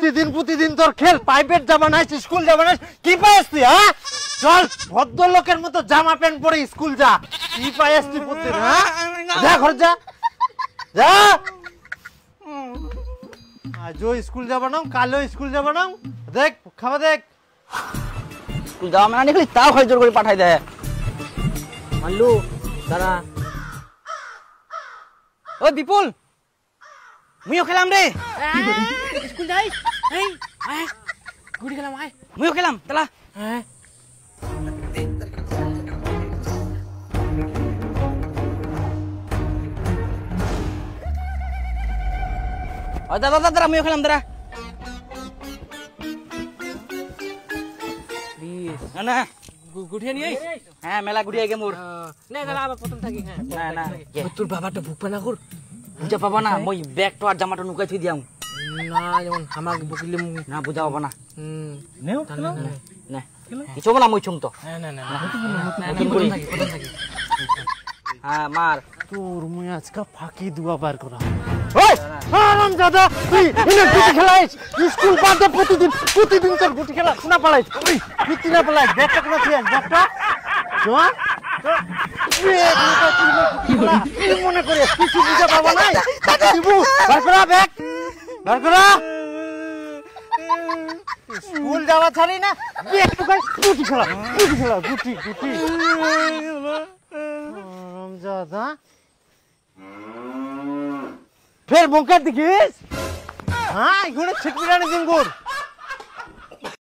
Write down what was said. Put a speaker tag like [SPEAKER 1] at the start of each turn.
[SPEAKER 1] প্রতিদিন তোর খেল, প্রাইভেট যাবা না, স্কুল যাবা না, কি পাইস তুই? হ্যাঁ চল ভদ্রলোকের মতো জামা প্যান্ট পরে স্কুল যা। কি পাইস তুই প্রতিদিন? হ্যাঁ যা ঘর যা যা। আজও স্কুল যাবা না, কালও স্কুল যাবা না। দেখ খাওয়া দেখ।
[SPEAKER 2] স্কুল যাওয়া মানে দেখলি তাও হয় জোর করে পাঠাই দেয়।
[SPEAKER 3] মাল্লু দাঁড়া। ও বিপুল,
[SPEAKER 2] মুইও খেলাম রে।
[SPEAKER 3] স্কুল যাই। এই আয় গুড়ি খেলাম, আয়।
[SPEAKER 2] মুইও খেলাম তালা।
[SPEAKER 3] হ্যাঁ
[SPEAKER 2] ও দাদা দাদা মুইও খেলাম দাঁড়া। না
[SPEAKER 3] গুড়িয়ে নিয়ে।
[SPEAKER 2] হ্যাঁ মেলা গুড়িয়ে গে মোর।
[SPEAKER 3] না দাঁড়া আবার প্রথম থাকি। হ্যাঁ
[SPEAKER 2] না না
[SPEAKER 3] তোর বাবাটা ভুকবে না কর।
[SPEAKER 2] বুঝা পাবা না, মই ব্যাগটা আর জামাটা নুকাই থই দিয়াম।
[SPEAKER 3] না যেমন আমাকে বকিলে
[SPEAKER 2] না বুঝা পাবা না।
[SPEAKER 3] নেও
[SPEAKER 2] না কিছু বলা মই ছুং তো।
[SPEAKER 3] না না
[SPEAKER 2] প্রথম থাকি। হ্যাঁ মার
[SPEAKER 1] তোর মুই আজকে ফাঁকি দুয়া বার করা। ওই আরাম দাদা তুই ইনে গুটি খেলাইস, স্কুল বাদ দে, প্রতিদিন তোর গুটি খেলা শোনা পালাইস। ওই গুটি না পালাইস, ব্যাগটা কোনা ছিয়াস? ব্যাগটা শোন তুই মনে করে কিছু বুঝা পাবা নাই। দিব বার করা ব্যাগ, বার করা। স্কুল যাওয়া ছাড়ি না ব্যাগ টুকাই গুটি খেলা গুটি দাদা। ফের বঙ্কার দেখিস? হ্যাঁ ঘুরে ছিটপিটানি দিন গোর।